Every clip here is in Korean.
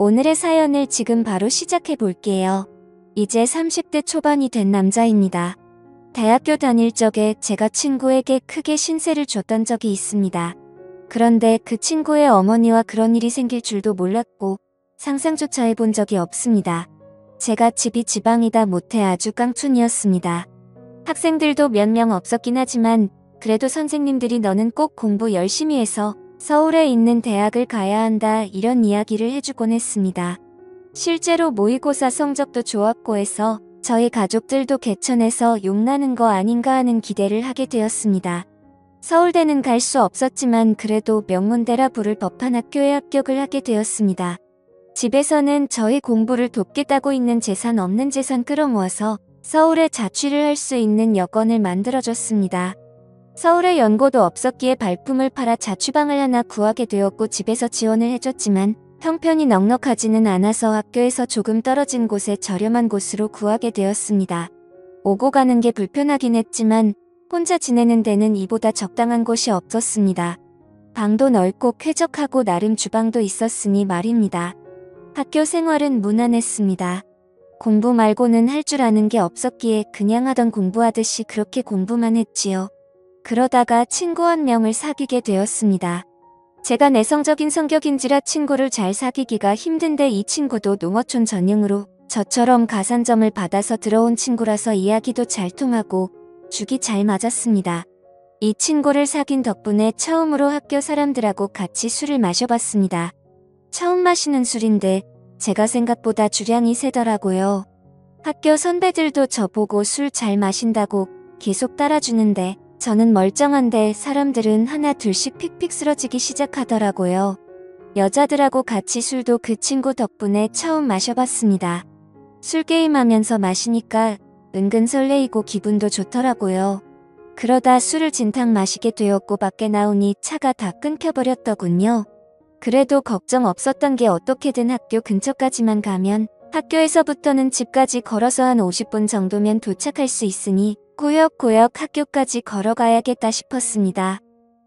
오늘의 사연을 지금 바로 시작해 볼게요. 이제 30대 초반이 된 남자입니다. 대학교 다닐 적에 제가 친구에게 크게 신세를 줬던 적이 있습니다. 그런데 그 친구의 어머니와 그런 일이 생길 줄도 몰랐고 상상조차 해본 적이 없습니다. 제가 집이 지방이다 못해 아주 깡촌이었습니다. 학생들도 몇 명 없었긴 하지만 그래도 선생님들이 너는 꼭 공부 열심히 해서 서울에 있는 대학을 가야 한다 이런 이야기를 해주곤 했습니다. 실제로 모의고사 성적도 좋았고 해서 저희 가족들도 개천에서 용나는 거 아닌가 하는 기대를 하게 되었습니다. 서울대는 갈 수 없었지만 그래도 명문대라 부를 법한 학교에 합격을 하게 되었습니다. 집에서는 저희 공부를 돕겠다고 있는 재산 없는 재산 끌어모아서 서울에 자취를 할 수 있는 여건을 만들어줬습니다. 서울에 연고도 없었기에 발품을 팔아 자취방을 하나 구하게 되었고 집에서 지원을 해줬지만 형편이 넉넉하지는 않아서 학교에서 조금 떨어진 곳에 저렴한 곳으로 구하게 되었습니다. 오고 가는 게 불편하긴 했지만 혼자 지내는 데는 이보다 적당한 곳이 없었습니다. 방도 넓고 쾌적하고 나름 주방도 있었으니 말입니다. 학교 생활은 무난했습니다. 공부 말고는 할 줄 아는 게 없었기에 그냥 하던 공부하듯이 그렇게 공부만 했지요. 그러다가 친구 한 명을 사귀게 되었습니다. 제가 내성적인 성격인지라 친구를 잘 사귀기가 힘든데 이 친구도 농어촌 전형으로 저처럼 가산점을 받아서 들어온 친구라서 이야기도 잘 통하고 죽이 잘 맞았습니다. 이 친구를 사귄 덕분에 처음으로 학교 사람들하고 같이 술을 마셔봤습니다. 처음 마시는 술인데 제가 생각보다 주량이 세더라고요. 학교 선배들도 저보고 술 잘 마신다고 계속 따라주는데 저는 멀쩡한데 사람들은 하나 둘씩 픽픽 쓰러지기 시작하더라고요. 여자들하고 같이 술도 그 친구 덕분에 처음 마셔봤습니다. 술 게임하면서 마시니까 은근 설레이고 기분도 좋더라고요. 그러다 술을 진탕 마시게 되었고 밖에 나오니 차가 다 끊겨버렸더군요. 그래도 걱정 없었던 게 어떻게든 학교 근처까지만 가면 학교에서부터는 집까지 걸어서 한 50분 정도면 도착할 수 있으니 꾸역꾸역 학교까지 걸어가야겠다 싶었습니다.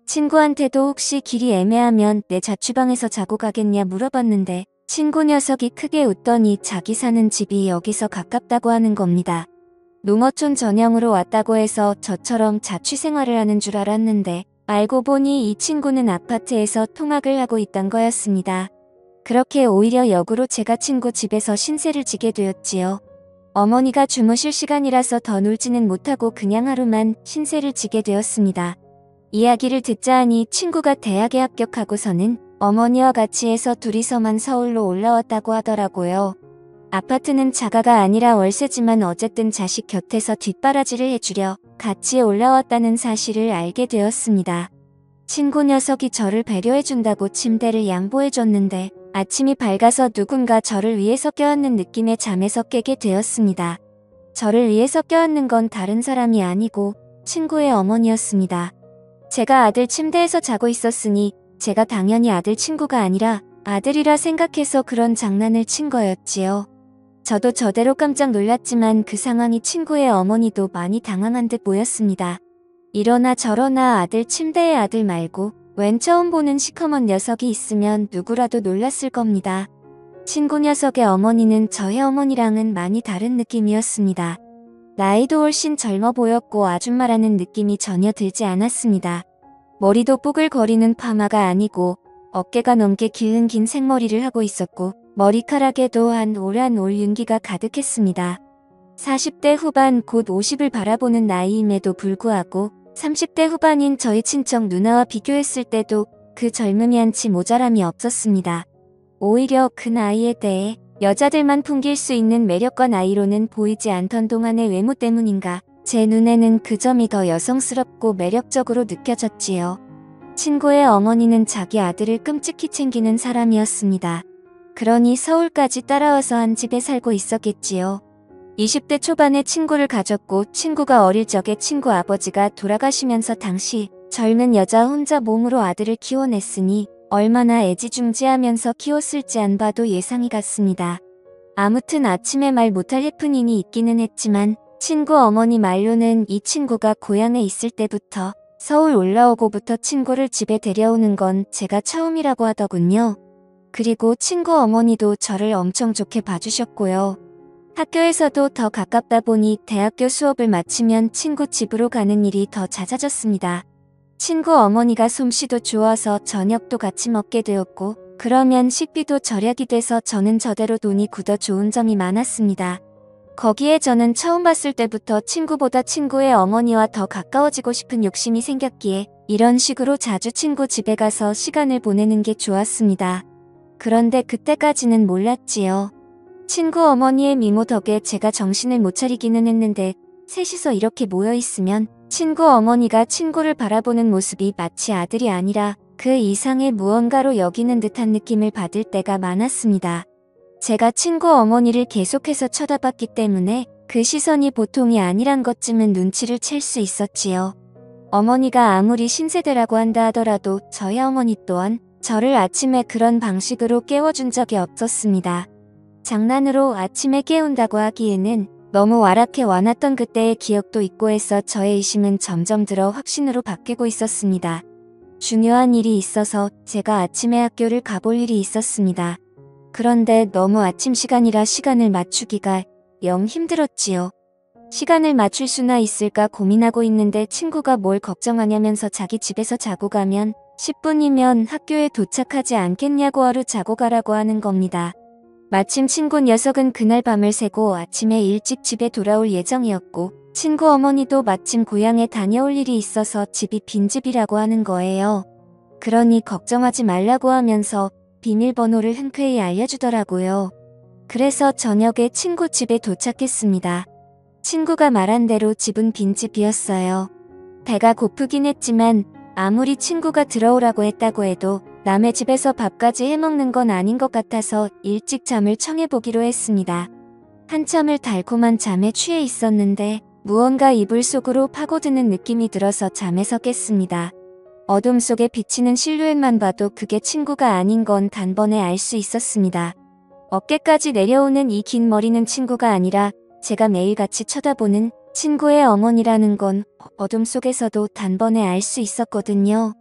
친구한테도 혹시 길이 애매하면 내 자취방에서 자고 가겠냐 물어봤는데 친구 녀석이 크게 웃더니 자기 사는 집이 여기서 가깝다고 하는 겁니다. 농어촌 전형으로 왔다고 해서 저처럼 자취 생활을 하는 줄 알았는데 알고 보니 이 친구는 아파트에서 통학을 하고 있던 거였습니다. 그렇게 오히려 역으로 제가 친구 집에서 신세를 지게 되었지요. 어머니가 주무실 시간이라서 더 놀지는 못하고 그냥 하루만 신세를 지게 되었습니다. 이야기를 듣자 하니 친구가 대학에 합격하고서는 어머니와 같이 해서 둘이서만 서울로 올라왔다고 하더라고요. 아파트는 자가가 아니라 월세지만 어쨌든 자식 곁에서 뒷바라지를 해주려 같이 올라왔다는 사실을 알게 되었습니다. 친구 녀석이 저를 배려해준다고 침대를 양보해줬는데 아침이 밝아서 누군가 저를 위해서 껴안는 느낌에 잠에서 깨게 되었습니다. 저를 위해서 껴안는 건 다른 사람이 아니고 친구의 어머니였습니다. 제가 아들 침대에서 자고 있었으니 제가 당연히 아들 친구가 아니라 아들이라 생각해서 그런 장난을 친 거였지요. 저도 저대로 깜짝 놀랐지만 그 상황이 친구의 어머니도 많이 당황한 듯 보였습니다. 이러나 저러나 아들 침대에 아들 말고 웬 처음 보는 시커먼 녀석이 있으면 누구라도 놀랐을 겁니다. 친구 녀석의 어머니는 저의 어머니랑은 많이 다른 느낌이었습니다. 나이도 훨씬 젊어 보였고 아줌마라는 느낌이 전혀 들지 않았습니다. 머리도 뽀글거리는 파마가 아니고 어깨가 넘게 길은 긴 생머리를 하고 있었고 머리카락에도 한 올 윤기가 가득했습니다. 40대 후반 곧 50을 바라보는 나이임에도 불구하고 30대 후반인 저희 친척 누나와 비교했을 때도 그 젊음이 한치 모자람이 없었습니다. 오히려 그 나이에 대해 여자들만 풍길 수 있는 매력과 나이로는 보이지 않던 동안의 외모 때문인가 제 눈에는 그 점이 더 여성스럽고 매력적으로 느껴졌지요. 친구의 어머니는 자기 아들을 끔찍히 챙기는 사람이었습니다. 그러니 서울까지 따라와서 한 집에 살고 있었겠지요. 20대 초반에 친구를 가졌고 친구가 어릴 적에 친구 아버지가 돌아가시면서 당시 젊은 여자 혼자 몸으로 아들을 키워냈으니 얼마나 애지중지하면서 키웠을지 안 봐도 예상이 갔습니다. 아무튼 아침에 말 못할 해프닝이 있기는 했지만 친구 어머니 말로는 이 친구가 고향에 있을 때부터 서울 올라오고부터 친구를 집에 데려오는 건 제가 처음이라고 하더군요. 그리고 친구 어머니도 저를 엄청 좋게 봐주셨고요. 학교에서도 더 가깝다 보니 대학교 수업을 마치면 친구 집으로 가는 일이 더 잦아졌습니다. 친구 어머니가 솜씨도 좋아서 저녁도 같이 먹게 되었고, 그러면 식비도 절약이 돼서 저는 저대로 돈이 굳어 좋은 점이 많았습니다. 거기에 저는 처음 봤을 때부터 친구보다 친구의 어머니와 더 가까워지고 싶은 욕심이 생겼기에 이런 식으로 자주 친구 집에 가서 시간을 보내는 게 좋았습니다. 그런데 그때까지는 몰랐지요. 친구 어머니의 미모 덕에 제가 정신을 못 차리기는 했는데 셋이서 이렇게 모여 있으면 친구 어머니가 친구를 바라보는 모습이 마치 아들이 아니라 그 이상의 무언가로 여기는 듯한 느낌을 받을 때가 많았습니다. 제가 친구 어머니를 계속해서 쳐다봤기 때문에 그 시선이 보통이 아니란 것쯤은 눈치를 챌 수 있었지요. 어머니가 아무리 신세대라고 한다 하더라도 저희 어머니 또한 저를 아침에 그런 방식으로 깨워준 적이 없었습니다. 장난으로 아침에 깨운다고 하기에는 너무 와락해 와놨던 그때의 기억도 있고 해서 저의 의심은 점점 들어 확신으로 바뀌고 있었습니다. 중요한 일이 있어서 제가 아침에 학교를 가볼 일이 있었습니다. 그런데 너무 아침 시간이라 시간을 맞추기가 영 힘들었지요. 시간을 맞출 수나 있을까 고민하고 있는데 친구가 뭘 걱정하냐면서 자기 집에서 자고 가면 10분이면 학교에 도착하지 않겠냐고 하루 자고 가라고 하는 겁니다. 마침 친구 녀석은 그날 밤을 새고 아침에 일찍 집에 돌아올 예정이었고 친구 어머니도 마침 고향에 다녀올 일이 있어서 집이 빈집이라고 하는 거예요. 그러니 걱정하지 말라고 하면서 비밀번호를 흔쾌히 알려주더라고요. 그래서 저녁에 친구 집에 도착했습니다. 친구가 말한 대로 집은 빈집이었어요. 배가 고프긴 했지만 아무리 친구가 들어오라고 했다고 해도 남의 집에서 밥까지 해먹는 건 아닌 것 같아서 일찍 잠을 청해보기로 했습니다. 한참을 달콤한 잠에 취해 있었는데 무언가 이불 속으로 파고드는 느낌이 들어서 잠에서 깼습니다. 어둠 속에 비치는 실루엣만 봐도 그게 친구가 아닌 건 단번에 알 수 있었습니다. 어깨까지 내려오는 이 긴 머리는 친구가 아니라 제가 매일같이 쳐다보는 친구의 어머니라는 건 어둠 속에서도 단번에 알 수 있었거든요.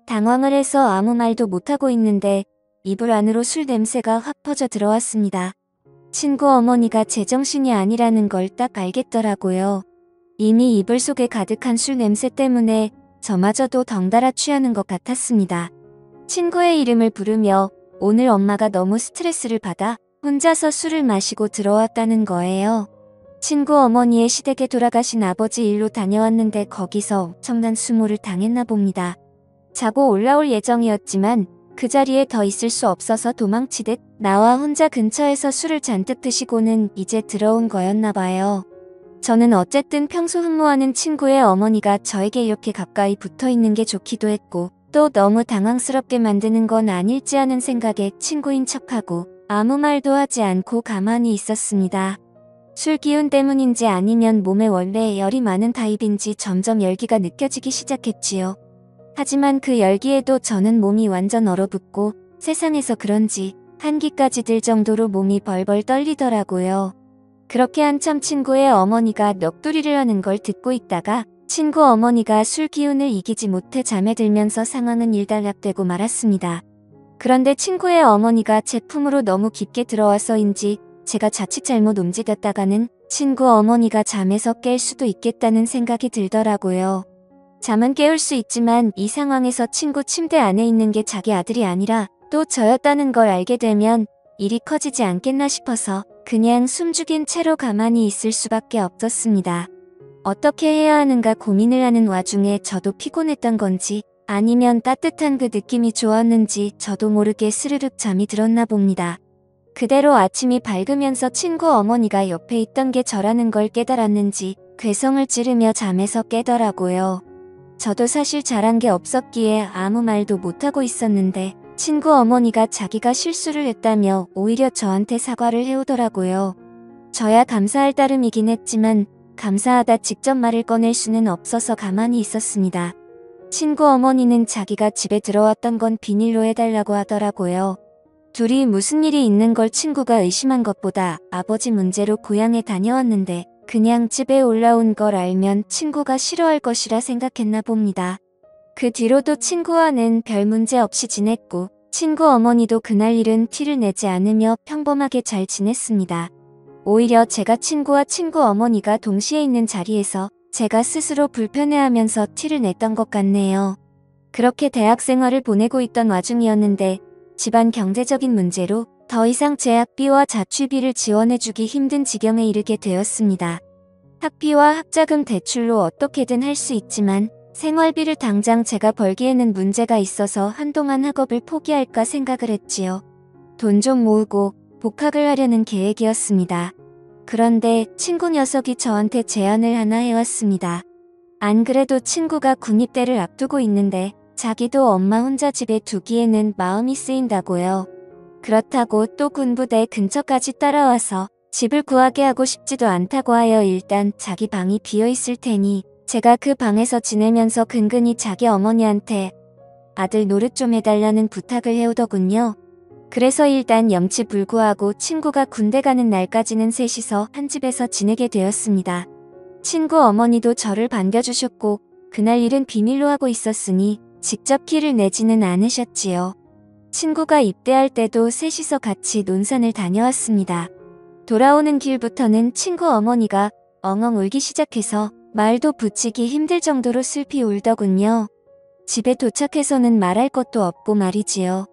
당황을 해서 아무 말도 못하고 있는데 이불 안으로 술 냄새가 확 퍼져 들어왔습니다. 친구 어머니가 제정신이 아니라는 걸 딱 알겠더라고요. 이미 이불 속에 가득한 술 냄새 때문에 저마저도 덩달아 취하는 것 같았습니다. 친구의 이름을 부르며 오늘 엄마가 너무 스트레스를 받아 혼자서 술을 마시고 들어왔다는 거예요. 친구 어머니의 시댁에 돌아가신 아버지 일로 다녀왔는데 거기서 엄청난 수모를 당했나 봅니다. 자고 올라올 예정이었지만 그 자리에 더 있을 수 없어서 도망치듯 나와 혼자 근처에서 술을 잔뜩 드시고는 이제 들어온 거였나 봐요. 저는 어쨌든 평소 흠모하는 친구의 어머니가 저에게 이렇게 가까이 붙어 있는 게 좋기도 했고 또 너무 당황스럽게 만드는 건 아닐지 하는 생각에 친구인 척하고 아무 말도 하지 않고 가만히 있었습니다. 술 기운 때문인지 아니면 몸에 원래 열이 많은 타입인지 점점 열기가 느껴지기 시작했지요. 하지만 그 열기에도 저는 몸이 완전 얼어붙고 세상에서 그런지 한기까지 들 정도로 몸이 벌벌 떨리더라고요. 그렇게 한참 친구의 어머니가 넋두리를 하는 걸 듣고 있다가 친구 어머니가 술 기운을 이기지 못해 잠에 들면서 상황은 일단락되고 말았습니다. 그런데 친구의 어머니가 제 품으로 너무 깊게 들어와서인지 제가 자칫 잘못 움직였다가는 친구 어머니가 잠에서 깰 수도 있겠다는 생각이 들더라고요. 잠은 깨울 수 있지만 이 상황에서 친구 침대 안에 있는 게 자기 아들이 아니라 또 저였다는 걸 알게 되면 일이 커지지 않겠나 싶어서 그냥 숨죽인 채로 가만히 있을 수밖에 없었습니다. 어떻게 해야 하는가 고민을 하는 와중에 저도 피곤했던 건지 아니면 따뜻한 그 느낌이 좋았는지 저도 모르게 스르륵 잠이 들었나 봅니다. 그대로 아침이 밝으면서 친구 어머니가 옆에 있던 게 저라는 걸 깨달았는지 괴성을 지르며 잠에서 깨더라고요. 저도 사실 잘한 게 없었기에 아무 말도 못하고 있었는데 친구 어머니가 자기가 실수를 했다며 오히려 저한테 사과를 해오더라고요. 저야 감사할 따름이긴 했지만 감사하다 직접 말을 꺼낼 수는 없어서 가만히 있었습니다. 친구 어머니는 자기가 집에 들어왔던 건 비밀로 해달라고 하더라고요. 둘이 무슨 일이 있는 걸 친구가 의심한 것보다 아버지 문제로 고향에 다녀왔는데 그냥 집에 올라온 걸 알면 친구가 싫어할 것이라 생각했나 봅니다. 그 뒤로도 친구와는 별 문제 없이 지냈고 친구 어머니도 그날 일은 티를 내지 않으며 평범하게 잘 지냈습니다. 오히려 제가 친구와 친구 어머니가 동시에 있는 자리에서 제가 스스로 불편해하면서 티를 냈던 것 같네요. 그렇게 대학 생활을 보내고 있던 와중이었는데 집안 경제적인 문제로 더 이상 제 학비와 자취비를 지원해주기 힘든 지경에 이르게 되었습니다. 학비와 학자금 대출로 어떻게든 할 수 있지만 생활비를 당장 제가 벌기에는 문제가 있어서 한동안 학업을 포기할까 생각을 했지요. 돈 좀 모으고 복학을 하려는 계획이었습니다. 그런데 친구 녀석이 저한테 제안을 하나 해왔습니다. 안 그래도 친구가 군입대를 앞두고 있는데 자기도 엄마 혼자 집에 두기에는 마음이 쓰인다고요. 그렇다고 또 군부대 근처까지 따라와서 집을 구하게 하고 싶지도 않다고 하여 일단 자기 방이 비어있을 테니 제가 그 방에서 지내면서 근근히 자기 어머니한테 아들 노릇 좀 해달라는 부탁을 해오더군요. 그래서 일단 염치불구하고 친구가 군대 가는 날까지는 셋이서 한 집에서 지내게 되었습니다. 친구 어머니도 저를 반겨주셨고 그날 일은 비밀로 하고 있었으니 직접 키를 내지는 않으셨지요. 친구가 입대할 때도 셋이서 같이 논산을 다녀왔습니다. 돌아오는 길부터는 친구 어머니가 엉엉 울기 시작해서 말도 붙이기 힘들 정도로 슬피 울더군요. 집에 도착해서는 말할 것도 없고 말이지요.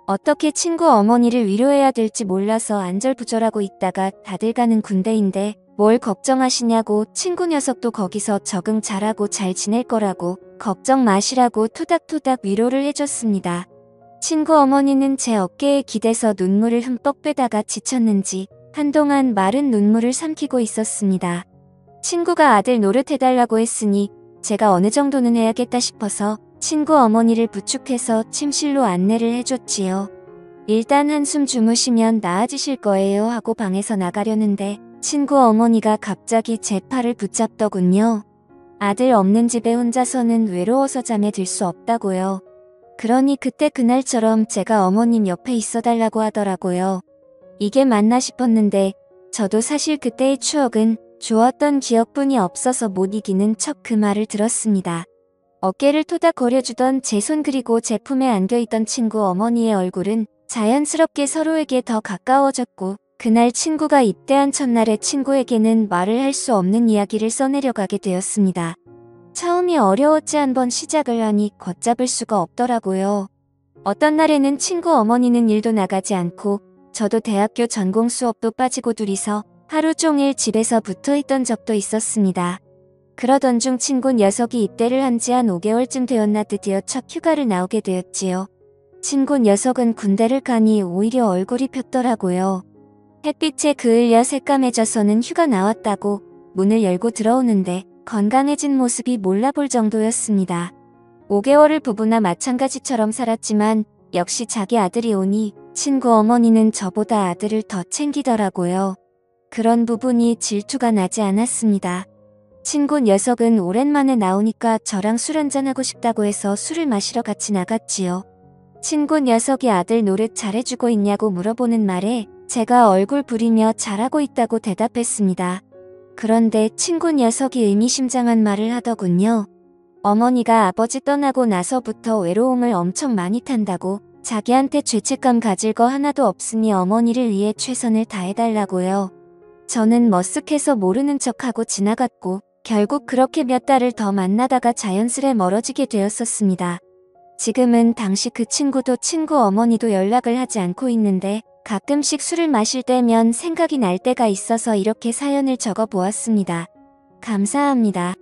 어떻게 친구 어머니를 위로해야 될지 몰라서 안절부절하고 있다가 다들 가는 군대인데 뭘 걱정하시냐고 친구 녀석도 거기서 적응 잘하고 잘 지낼 거라고 걱정 마시라고 토닥토닥 위로를 해줬습니다. 친구 어머니는 제 어깨에 기대서 눈물을 흠뻑 빼다가 지쳤는지 한동안 마른 눈물을 삼키고 있었습니다. 친구가 아들 노릇해달라고 했으니 제가 어느 정도는 해야겠다 싶어서 친구 어머니를 부축해서 침실로 안내를 해줬지요. 일단 한숨 주무시면 나아지실 거예요 하고 방에서 나가려는데 친구 어머니가 갑자기 제 팔을 붙잡더군요. 아들 없는 집에 혼자서는 외로워서 잠에 들 수 없다고요. 그러니 그때 그날처럼 제가 어머님 옆에 있어달라고 하더라고요. 이게 맞나 싶었는데 저도 사실 그때의 추억은 좋았던 기억뿐이 없어서 못 이기는 척 그 말을 들었습니다. 어깨를 토닥거려주던 제 손 그리고 제 품에 안겨있던 친구 어머니의 얼굴은 자연스럽게 서로에게 더 가까워졌고 그날 친구가 입대한 첫날에 친구에게는 말을 할 수 없는 이야기를 써내려가게 되었습니다. 처음이 어려웠지 한번 시작을 하니 걷잡을 수가 없더라고요. 어떤 날에는 친구 어머니는 일도 나가지 않고 저도 대학교 전공 수업도 빠지고 둘이서 하루 종일 집에서 붙어있던 적도 있었습니다. 그러던 중 친구 녀석이 입대를 한 지 한 5개월쯤 되었나 드디어 첫 휴가를 나오게 되었지요. 친구 녀석은 군대를 가니 오히려 얼굴이 폈더라고요. 햇빛에 그을려 새까매져서는 휴가 나왔다고 문을 열고 들어오는데 건강해진 모습이 몰라볼 정도였습니다. 5개월을 부부나 마찬가지처럼 살았지만 역시 자기 아들이 오니 친구 어머니는 저보다 아들을 더 챙기더라고요. 그런 부분이 질투가 나지 않았습니다. 친구 녀석은 오랜만에 나오니까 저랑 술 한잔하고 싶다고 해서 술을 마시러 같이 나갔지요. 친구 녀석이 아들 노릇 잘해주고 있냐고 물어보는 말에 제가 얼굴 부리며 잘하고 있다고 대답했습니다. 그런데 친구 녀석이 의미심장한 말을 하더군요. 어머니가 아버지 떠나고 나서부터 외로움을 엄청 많이 탄다고 자기한테 죄책감 가질 거 하나도 없으니 어머니를 위해 최선을 다해달라고요. 저는 머쓱해서 모르는 척하고 지나갔고 결국 그렇게 몇 달을 더 만나다가 자연스레 멀어지게 되었었습니다. 지금은 당시 그 친구도 친구 어머니도 연락을 하지 않고 있는데 가끔씩 술을 마실 때면 생각이 날 때가 있어서 이렇게 사연을 적어 보았습니다. 감사합니다.